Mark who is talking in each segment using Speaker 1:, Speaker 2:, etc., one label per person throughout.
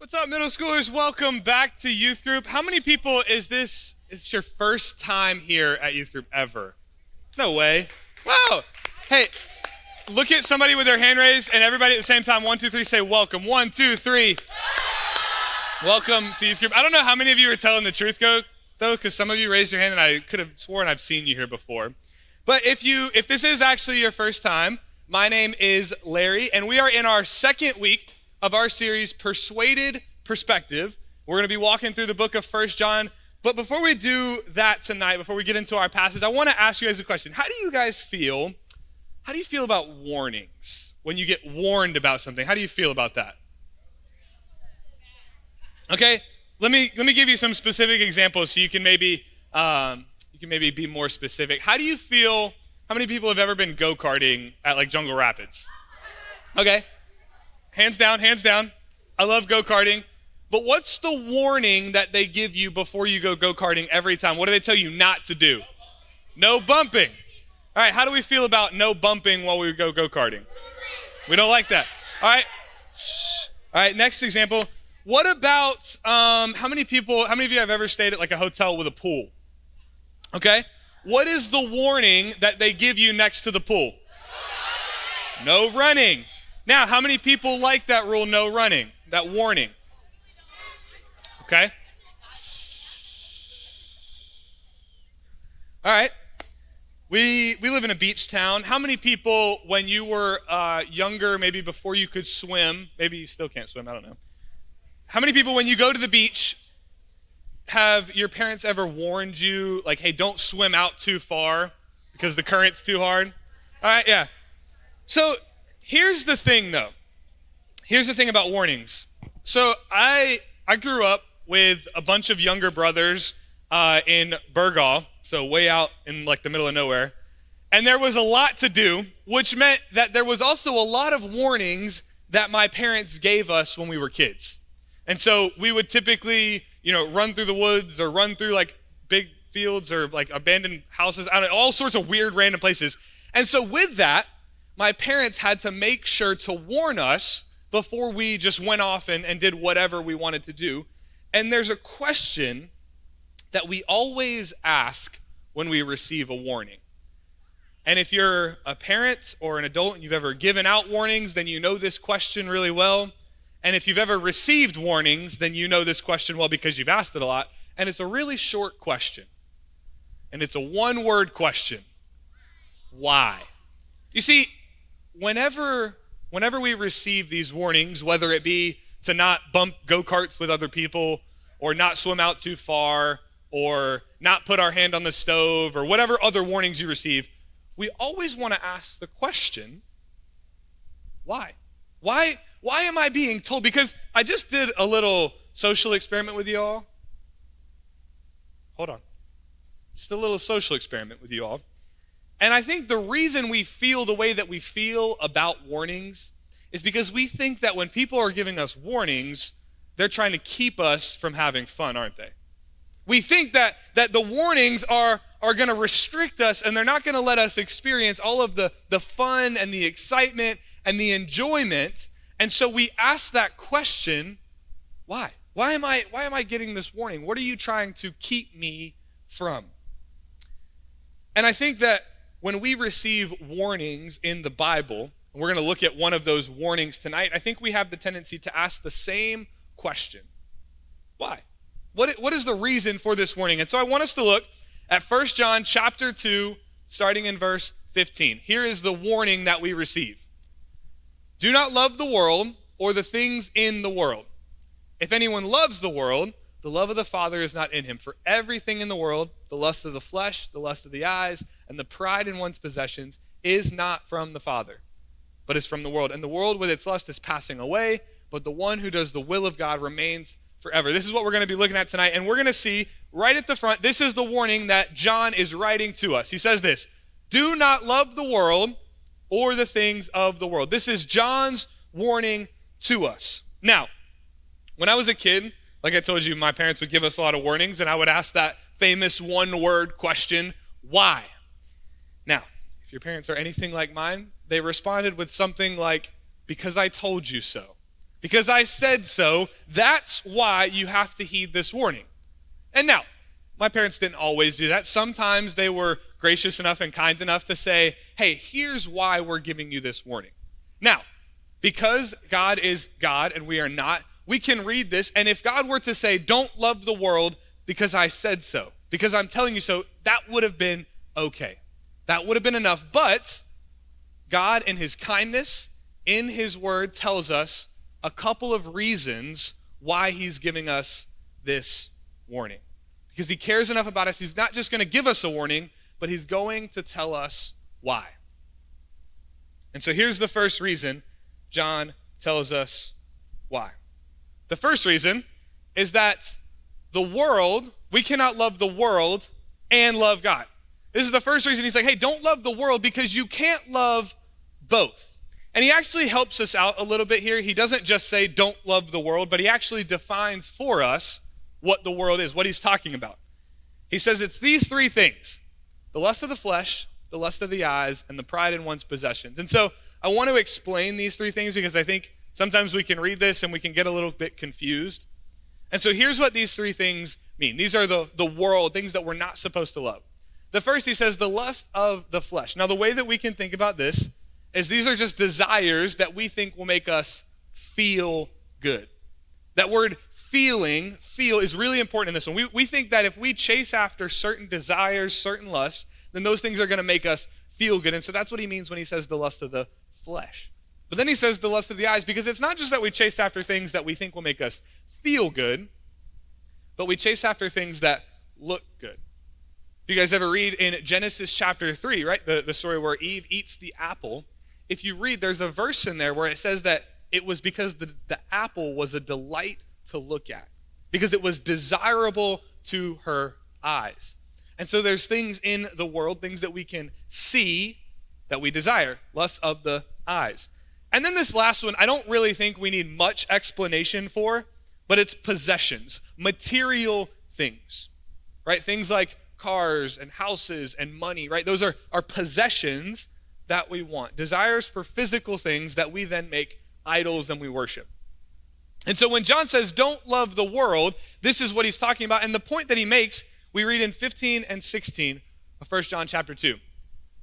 Speaker 1: What's up, middle schoolers? Welcome back to youth group. How many people is your first time here at youth group ever? No way. Wow. Hey, look at somebody with their hand raised and everybody at the same time, 1, 2, 3, say welcome. 1, 2, 3. Welcome to youth group. I don't know how many of you are telling the truth though, because some of you raised your hand and I could have sworn I've seen you here before. But if this is actually your first time, my name is Larry and we are in our second week of our series, Persuaded Perspective. We're going to be walking through the book of 1 John. But before we do that tonight, before we get into our passage, I want to ask you guys a question. How do you guys feel? How do you feel about warnings? When you get warned about something, how do you feel about that? Okay, let me give you some specific examples so you can maybe be more specific. How do you feel? How many people have ever been go-karting at like Jungle Rapids? Okay. Hands down. I love go-karting. But what's the warning that they give you before you go go-karting every time? What do they tell you not to do? No bumping. All right, how do we feel about no bumping while we go go-karting? We don't like that. All right. All right, next example. What about, how many of you have ever stayed at like a hotel with a pool? Okay. What is the warning that they give you next to the pool? No running. Now, how many people like that rule, no running, that warning? Okay. All right. We live in a beach town. How many people, when you were younger, maybe before you could swim, maybe you still can't swim, I don't know. How many people, when you go to the beach, have your parents ever warned you, like, hey, don't swim out too far because the current's too hard? All right, yeah. So here's the thing, though. Here's the thing about warnings. So I grew up with a bunch of younger brothers in Burgaw, so way out in like the middle of nowhere. And there was a lot to do, which meant that there was also a lot of warnings that my parents gave us when we were kids. And so we would typically, run through the woods or run through like big fields or like abandoned houses, I don't know, all sorts of weird random places. And so with that, my parents had to make sure to warn us before we just went off and did whatever we wanted to do. And there's a question that we always ask when we receive a warning. And if you're a parent or an adult and you've ever given out warnings, then you know this question really well. And if you've ever received warnings, then you know this question well because you've asked it a lot. And it's a really short question. And it's a one-word question. Why? You see, whenever we receive these warnings, whether it be to not bump go-karts with other people or not swim out too far or not put our hand on the stove or whatever other warnings you receive, we always want to ask the question, why? Why am I being told? Because I just did a little social experiment with you all. Hold on. Just a little social experiment with you all. And I think the reason we feel the way that we feel about warnings is because we think that when people are giving us warnings, they're trying to keep us from having fun, aren't they? We think that the warnings are going to restrict us and they're not going to let us experience all of the fun and the excitement and the enjoyment. And so we ask that question, why? Why am I getting this warning? What are you trying to keep me from? And I think that when we receive warnings in the Bible, and we're going to look at one of those warnings tonight, I think we have the tendency to ask the same question. Why? What is the reason for this warning? And so I want us to look at 1 John chapter 2, starting in verse 15. Here is the warning that we receive. Do not love the world or the things in the world. If anyone loves the world, the love of the Father is not in him. For everything in the world, the lust of the flesh, the lust of the eyes, and the pride in one's possessions is not from the Father, but is from the world. And the world with its lust is passing away, but the one who does the will of God remains forever. This is what we're going to be looking at tonight. And we're going to see right at the front, this is the warning that John is writing to us. He says this, do not love the world or the things of the world. This is John's warning to us. Now, when I was a kid, like I told you, my parents would give us a lot of warnings, and I would ask that famous one-word question, why? Now, if your parents are anything like mine, they responded with something like, because I told you so. Because I said so, that's why you have to heed this warning. And now, my parents didn't always do that. Sometimes they were gracious enough and kind enough to say, hey, here's why we're giving you this warning. Now, because God is God and we are not, we can read this, and if God were to say, don't love the world because I said so, because I'm telling you so, that would have been okay. That would have been enough. But God, in his kindness, in his word, tells us a couple of reasons why he's giving us this warning. Because he cares enough about us, he's not just going to give us a warning, but he's going to tell us why. And so here's the first reason John tells us why. The first reason is that the world, we cannot love the world and love God. This is the first reason he's like, hey, don't love the world because you can't love both. And he actually helps us out a little bit here. He doesn't just say don't love the world, but he actually defines for us what the world is, what he's talking about. He says it's these three things: the lust of the flesh, the lust of the eyes, and the pride in one's possessions. And so I want to explain these three things because I think sometimes we can read this and we can get a little bit confused. And so here's what these three things mean. These are the world, things that we're not supposed to love. The first, he says, the lust of the flesh. Now, the way that we can think about this is these are just desires that we think will make us feel good. That word feel is really important in this one. We think that if we chase after certain desires, certain lusts, then those things are going to make us feel good. And so that's what he means when he says the lust of the flesh. But then he says the lust of the eyes, because it's not just that we chase after things that we think will make us feel good, but we chase after things that look good. You guys ever read in Genesis chapter 3, right? The story where Eve eats the apple. If you read, there's a verse in there where it says that it was because the apple was a delight to look at, because it was desirable to her eyes. And so there's things in the world, things that we can see that we desire, lust of the eyes. And then this last one, I don't really think we need much explanation for, but it's possessions, material things, right? Things like cars and houses and money, right? Those are possessions that we want, desires for physical things that we then make idols and we worship. And so when John says don't love the world, this is what he's talking about. And the point that he makes, we read in 15 and 16 of 1 John chapter 2.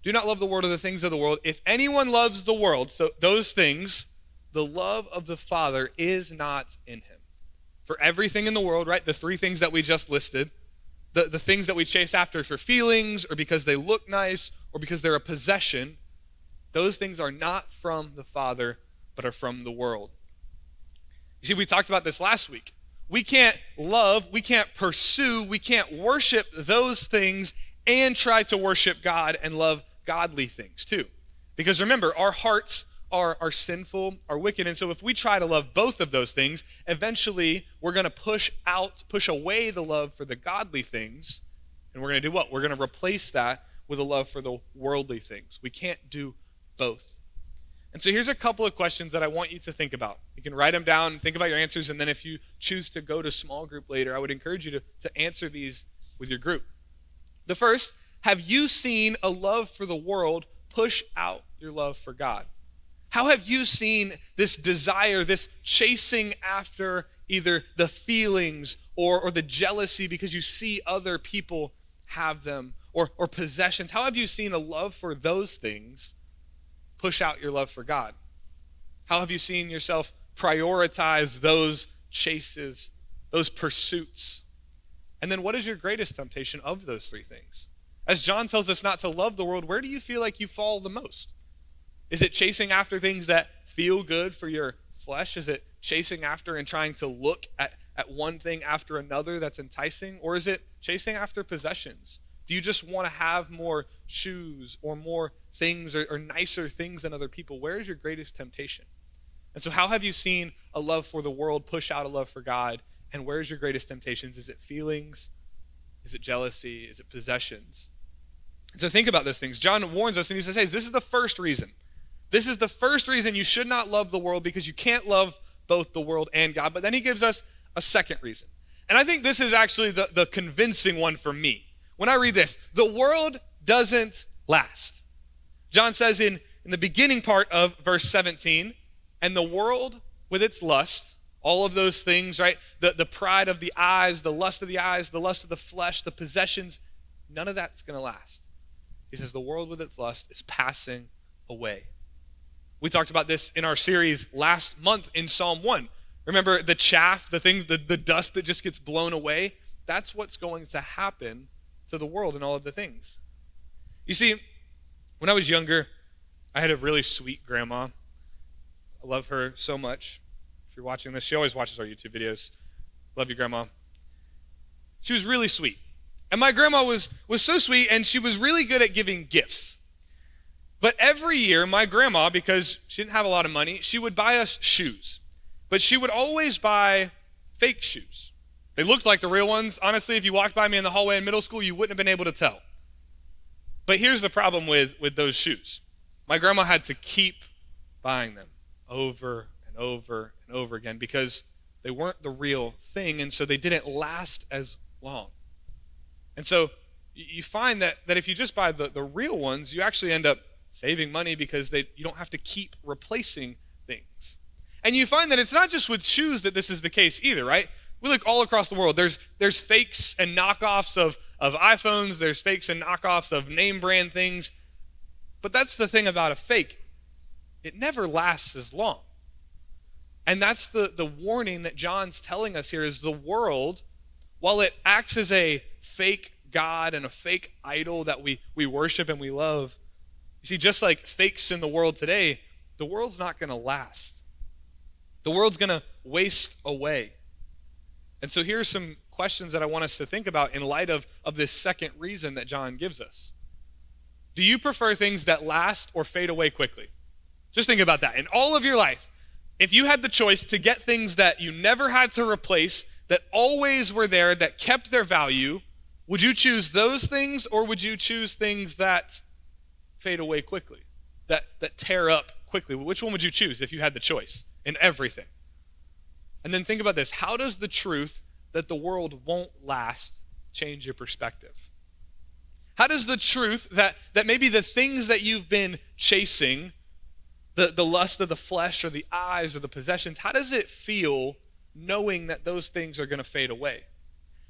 Speaker 1: Do not love the world or the things of the world. If anyone loves the world, so those things, the love of the Father is not in him. For everything in the world, right, the three things that we just listed, the things that we chase after for feelings or because they look nice or because they're a possession, those things are not from the Father, but are from the world. You see, we talked about this last week. We can't love, we can't pursue, we can't worship those things and try to worship God and love godly things too. Because remember, our hearts are sinful, are wicked, and so if we try to love both of those things, eventually we're going to push away the love for the godly things, and we're going to do what? We're going to replace that with a love for the worldly things. We can't do both. And so here's a couple of questions that I want you to think about. You can write them down and think about your answers, and then if you choose to go to small group later, I would encourage you to answer these with your group. The first, have you seen a love for the world push out your love for God? How have you seen this desire, this chasing after either the feelings or the jealousy because you see other people have them, or possessions? How have you seen a love for those things push out your love for God? How have you seen yourself prioritize those chases, those pursuits? And then what is your greatest temptation of those three things? As John tells us not to love the world, where do you feel like you fall the most? Is it chasing after things that feel good for your flesh? Is it chasing after and trying to look at one thing after another that's enticing? Or is it chasing after possessions? Do you just want to have more shoes or more things or nicer things than other people? Where is your greatest temptation? And so how have you seen a love for the world push out a love for God? And where's your greatest temptations? Is it feelings? Is it jealousy? Is it possessions? And so think about those things. John warns us and he says, hey, this is the first reason. This is the first reason you should not love the world, because you can't love both the world and God. But then he gives us a second reason. And I think this is actually the convincing one for me. When I read this, the world doesn't last. John says in the beginning part of verse 17, and the world with its lust, all of those things, right? The pride of the eyes, the lust of the eyes, the lust of the flesh, the possessions, none of that's going to last. He says the world with its lust is passing away. We talked about this in our series last month in Psalm 1. Remember the chaff, the things, the dust that just gets blown away? That's what's going to happen to the world and all of the things. You see, when I was younger, I had a really sweet grandma. I love her so much. If you're watching this, she always watches our YouTube videos. Love you, Grandma. She was really sweet. And my grandma was so sweet, and she was really good at giving gifts. But every year, my grandma, because she didn't have a lot of money, she would buy us shoes. But she would always buy fake shoes. They looked like the real ones. Honestly, if you walked by me in the hallway in middle school, you wouldn't have been able to tell. But here's the problem with those shoes. My grandma had to keep buying them over and over and over again because they weren't the real thing, and so they didn't last as long. And so you find that if you just buy the real ones, you actually end up saving money because you don't have to keep replacing things. And you find that it's not just with shoes that this is the case either, right? We look all across the world. There's fakes and knockoffs of iPhones. There's fakes and knockoffs of name brand things. But that's the thing about a fake. It never lasts as long. And that's the warning that John's telling us here is the world, while it acts as a fake God and a fake idol that we worship and we love, you see, just like fakes in the world today, the world's not going to last. The world's going to waste away. And so here's some questions that I want us to think about in light of this second reason that John gives us. Do you prefer things that last or fade away quickly? Just think about that. In all of your life, if you had the choice to get things that you never had to replace, that always were there, that kept their value, would you choose those things or would you choose things that fade away quickly, that tear up quickly? Which one would you choose if you had the choice in everything? And then think about this. How does the truth that the world won't last change your perspective? How does the truth that maybe the things that you've been chasing, the lust of the flesh or the eyes or the possessions, how does it feel knowing that those things are going to fade away?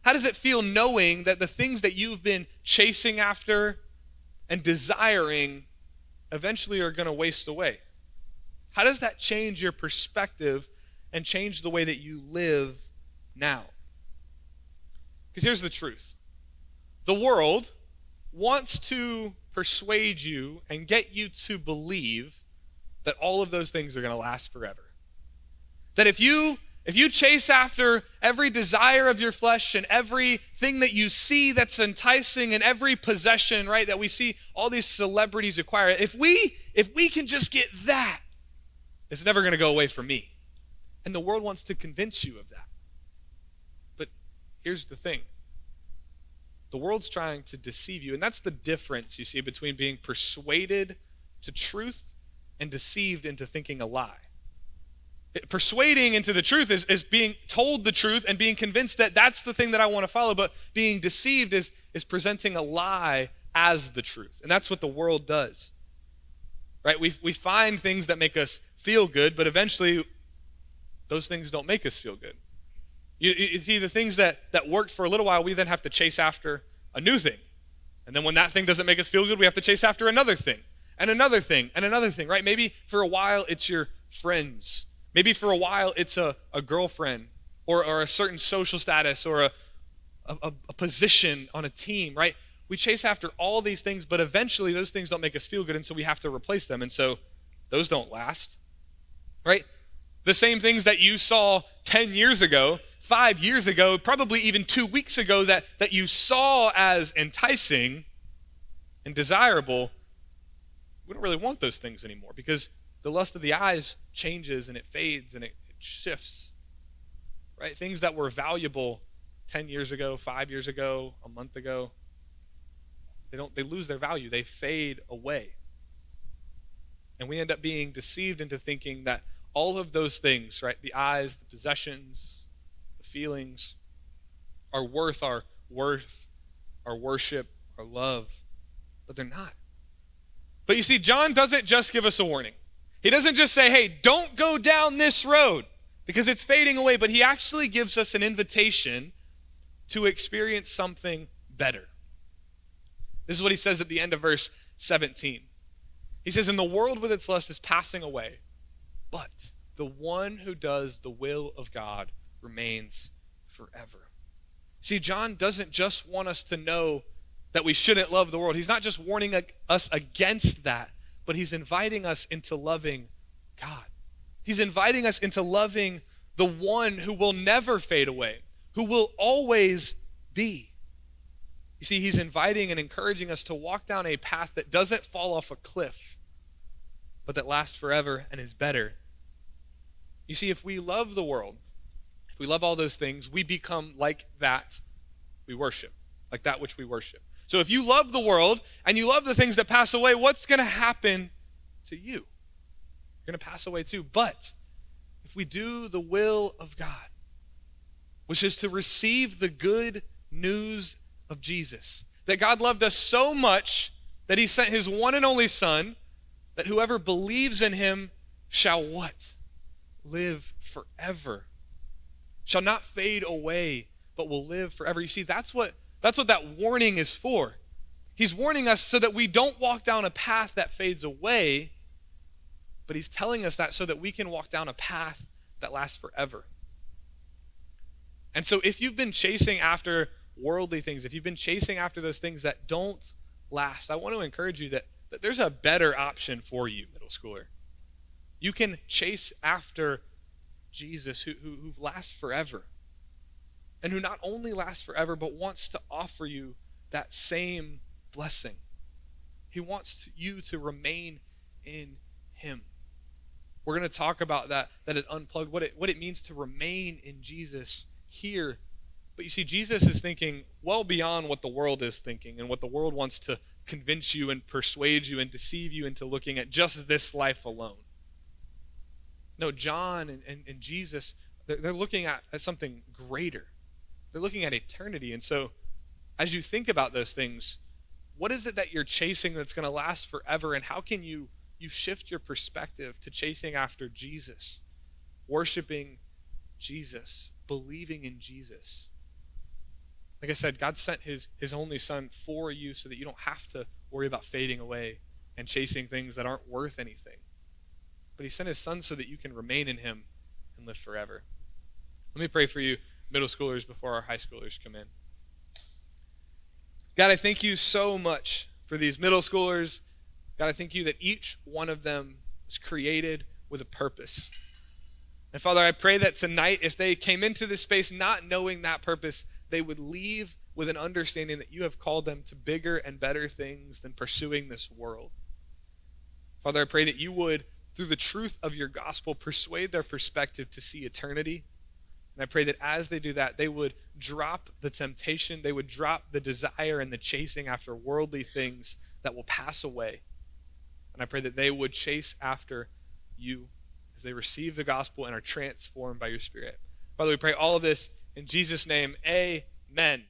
Speaker 1: How does it feel knowing that the things that you've been chasing after and desiring eventually are going to waste away? How does that change your perspective and change the way that you live now? Because here's the truth. The world wants to persuade you and get you to believe that all of those things are going to last forever. That if you chase after every desire of your flesh and everything that you see that's enticing and every possession, right, that we see all these celebrities acquire, if we can just get that, it's never going to go away from me. And the world wants to convince you of that. But here's the thing. The world's trying to deceive you, and that's the difference, you see, between being persuaded to truth and deceived into thinking a lie. Persuading into the truth is being told the truth and being convinced that that's the thing that I want to follow, but being deceived is presenting a lie as the truth. And that's what the world does. Right? We find things that make us feel good, but eventually those things don't make us feel good. You see, the things that worked for a little while, we then have to chase after a new thing. And then when that thing doesn't make us feel good, we have to chase after another thing, and another thing, and another thing, right? Maybe for a while it's your friends. Maybe for a while it's a girlfriend or a certain social status or a position on a team, right? We chase after all these things, but eventually those things don't make us feel good, and so we have to replace them. And so those don't last, right? The same things that you saw 10 years ago, 5 years ago, probably even 2 weeks ago that you saw as enticing and desirable, we don't really want those things anymore because the lust of the eyes changes and it fades and it shifts, right? Things that were valuable 10 years ago, 5 years ago, a month ago, they lose their value. They fade away. And we end up being deceived into thinking that all of those things, right, the eyes, the possessions, the feelings, are worth our worship, our love, but they're not. But you see, John doesn't just give us a warning. He doesn't just say, hey, don't go down this road. because it's fading away, but he actually gives us an invitation to experience something better. This is what he says at the end of verse 17. He says, "And the world with its lust is passing away, but the one who does the will of God remains forever." See, John doesn't just want us to know that we shouldn't love the world. He's not just warning us against that, but he's inviting us into loving God. He's inviting us into loving the one who will never fade away, who will always be. You see, he's inviting and encouraging us to walk down a path that doesn't fall off a cliff, but that lasts forever and is better. You see, if we love the world, if we love all those things, we become like that we worship, like that which we worship. So if you love the world and you love the things that pass away, what's going to happen to you? You're going to pass away too. But if we do the will of God, which is to receive the good news of Jesus, that God loved us so much that he sent his one and only Son, that whoever believes in him shall what? Live forever. Shall not fade away, but will live forever. You see, that's what that warning is for. He's warning us so that we don't walk down a path that fades away, but he's telling us that so that we can walk down a path that lasts forever. And so if you've been chasing after worldly things, if you've been chasing after those things that don't last, I want to encourage you that there's a better option for you, middle schooler. You can chase after Jesus who lasts forever, and who not only lasts forever, but wants to offer you that same blessing. He wants you to remain in him. We're going to talk about that at Unplugged, what it means to remain in Jesus here. But you see, Jesus is thinking well beyond what the world is thinking and what the world wants to convince you and persuade you and deceive you into looking at just this life alone. No, John and Jesus, they're looking at something greater. They're looking at eternity. And so as you think about those things, what is it that you're chasing that's going to last forever? And how can you shift your perspective to chasing after Jesus, worshiping Jesus, believing in Jesus? Like I said, God sent his only Son for you so that you don't have to worry about fading away and chasing things that aren't worth anything. But he sent his Son so that you can remain in him and live forever. Let me pray for you, middle schoolers, before our high schoolers come in. God, I thank you so much for these middle schoolers. God, I thank you that each one of them was created with a purpose. And Father, I pray that tonight, if they came into this space not knowing that purpose, they would leave with an understanding that you have called them to bigger and better things than pursuing this world. Father, I pray that you would, through the truth of your gospel, persuade their perspective to see eternity. And I pray that as they do that, they would drop the temptation, they would drop the desire and the chasing after worldly things that will pass away. And I pray that they would chase after you as they receive the gospel and are transformed by your Spirit. Father, we pray all of this in Jesus' name. Amen.